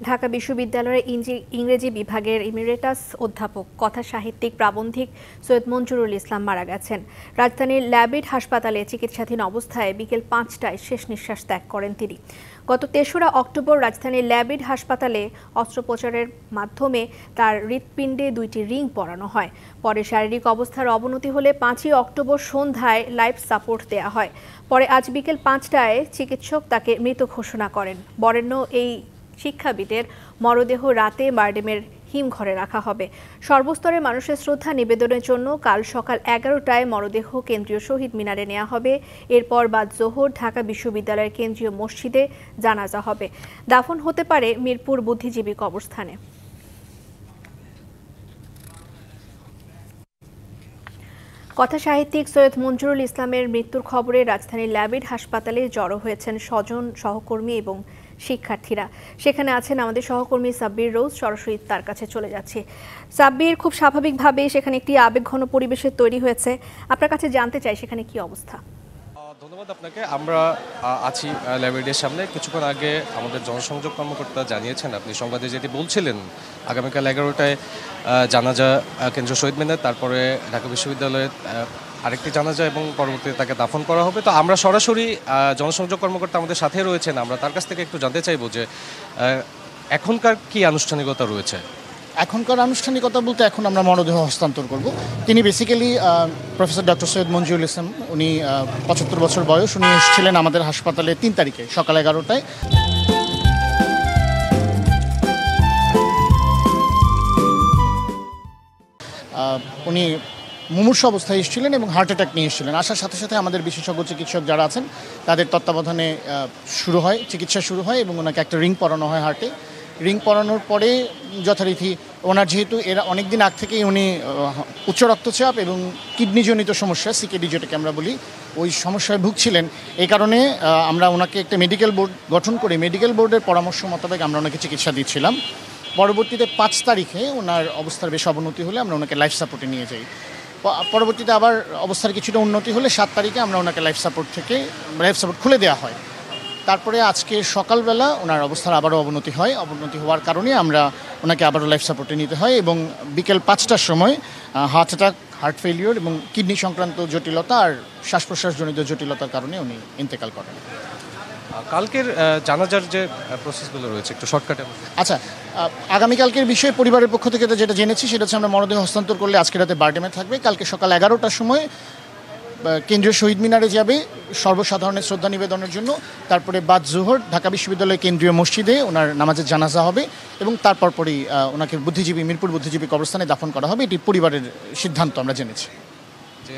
ঢাকা বিশ্ববিদ্যালয়ের ইংরেজি বিভাগের ইমেরিটাস অধ্যাপক কথা সাহিত্যিক প্রাবন্ধিক সৈয়দ মঞ্জুরুল ইসলাম মারা গেছেন। রাজধানীর ল্যাবিড হাসপাতালে চিকিৎসাধীন অবস্থায় বিকেল ৫টায় শেষ নিঃশ্বাস ত্যাগ করেন তিনি। গত ৩রা অক্টোবর রাজধানীর ল্যাবিড হাসপাতালে অস্ত্রোপচারের মাধ্যমে তার হৃৎপিণ্ডে ২টি রিং পরানো হয়। পরে শারীরিক অবস্থার অবনতি হলে ৫ই অক্টোবর সন্ধ্যায় লাইফ সাপোর্ট দেয়া হয়। পরে আজ বিকেল ৫টায় চিকিৎসক তাকে মৃত ঘোষণা করেন। বরেণ্য এই শিক্ষাবিদের মরদেহ রাতে বারডেমের হিমঘরে রাখা হবে। সর্বস্তরের মানুষের শ্রদ্ধা নিবেদনের জন্য কাল সকাল ১১টায় মরদেহ কেন্দ্রীয় শহীদ মিনারে নেওয়া হবে। এরপর বাদ জোহর ঢাকা বিশ্ববিদ্যালয়ের কেন্দ্রীয় মসজিদে জানাজা হবে। দাফন হতে পারে মিরপুর বুদ্ধিজীবী কবরস্থানে। কথা সাহিত্যিক সৈয়দ মঞ্জুরুল ইসলামের মৃত্যুর খবরে রাজধানীর ল্যাবিড হাসপাতালে জড়ো হয়েছেন স্বজন, সহকর্মী এবং শিক্ষার্থীরা। সেখানে আছেন আমাদের সহকর্মী সাব্বির রোজ। সরাসরি তার কাছে চলে যাচ্ছি। সাব্বির, খুব স্বাভাবিকভাবে সেখানে একটি আবেগঘন পরিবেশের তৈরি হয়েছে। আপনার কাছে জানতে চাই সেখানে কি অবস্থা? ধন্যবাদ আপনাকে। আমরা আছি ল্যাবিডের সামনে। কিছুক্ষণ আগে আমাদের জনসংযোগ কর্মকর্তা জানিয়েছেন, আপনি সংবাদে যেটি বলছিলেন, আগামীকাল ১১টায় জানাজা কেন্দ্রীয় শহীদ মিনার, তারপরে ঢাকা বিশ্ববিদ্যালয়ে আরেকটি জানাজা এবং পরবর্তীতে তাকে দাফন করা হবে। তো আমরা সরাসরি জনসংযোগ কর্মকর্তা আমাদের সাথে রয়েছেন, আমরা তার কাছ থেকে একটু জানতে চাইব যে এখনকার কি আনুষ্ঠানিকতা রয়েছে। এখনকার আনুষ্ঠানিকতা বলতে এখন আমরা মরদেহ হস্তান্তর করব। তিনি basically professor doctor Syed Manjurul Islam, উনি ৭৫ বছর বয়স। উনি এসেছিলেন আমাদের হাসপাতালে ৩ তারিখে সকাল ১১টায়। উনি মুমূর্ষু অবস্থায় এসেছিলেন এবং হার্ট অ্যাটাক নিয়ে এসেছিলেন। আসার সাথে সাথে আমাদের বিশেষজ্ঞ চিকিৎসক যারা আছেন তাদের তত্ত্বাবধানে চিকিৎসা শুরু হয় এবং ওনাকে একটা রিং পরানো হয় হার্টে। রিং পরানোর পরে যথারীতি ওনার যেহেতু এরা অনেক দিন আগ থেকেই উনি উচ্চ রক্তচাপ এবং কিডনিজনিত সমস্যা, সিকেডি যেটাকে আমরা বলি, ওই সমস্যায় ভুগছিলেন। এই কারণে আমরা ওনাকে একটা মেডিকেল বোর্ড গঠন করে মেডিকেল বোর্ডের পরামর্শ মোতাবেক আমরা ওনাকে চিকিৎসা দিচ্ছিলাম। পরবর্তীতে ৫ তারিখে ওনার অবস্থার বেশ অবনতি হলে আমরা ওনাকে লাইফ সাপোর্টে নিয়ে যাই। পরবর্তীতে আবার অবস্থার কিছুটা উন্নতি হলে ৭ তারিখে আমরা ওনাকে লাইফ সাপোর্ট খুলে দেওয়া হয়। তারপরে আজকে সকালবেলা ওনার অবস্থার আবারও অবনতি হয়। অবনতি হওয়ার কারণে আমরা ওনাকে আবারও লাইফ সাপোর্টে নিতে হয় এবং বিকেল ৫টার সময় হার্ট অ্যাটাক, হার্ট ফেলিওর এবং কিডনি সংক্রান্ত জটিলতা আর শ্বাস প্রশ্বাসজনিত জটিলতার কারণে উনি ইন্তেকাল করেন। কালকের জানাজার যে প্রসেসগুলো রয়েছে একটু শর্টকাটে। আচ্ছা, আগামীকালকের বিষয়ে পরিবারের পক্ষ থেকে যেটা জেনেছি সেটা হচ্ছে আমরা মরদেহ হস্তান্তর করলে আজকে রাতে বারডেমে থাকবে। কালকে সকাল ১১টার সময় কেন্দ্রীয় শহীদ মিনারে যাবে সর্বসাধারণের শ্রদ্ধা নিবেদনের জন্য। তারপরে বাদ জোহর ঢাকা বিশ্ববিদ্যালয়ের কেন্দ্রীয় মসজিদে ওনার নামাজের জানাজা হবে এবং তারপর পরই ওনাকে মিরপুর বুদ্ধিজীবী কবরস্থানে দাফন করা হবে। এটি পরিবারের সিদ্ধান্ত আমরা জেনেছি। যে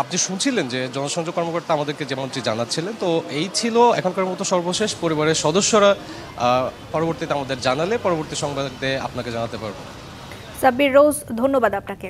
আপনি শুনছিলেন যে জনসংযোগ কর্মকর্তা আমাদেরকে যেমনটি জানাচ্ছিলেন, তো এই ছিল এখনকার মতো সর্বশেষ। পরিবারের সদস্যরা পরবর্তীতে আমাদের জানালে পরবর্তী সংবাদে আপনাকে জানাতে পারবো। সাব্বির রোজ, ধন্যবাদ আপনাকে।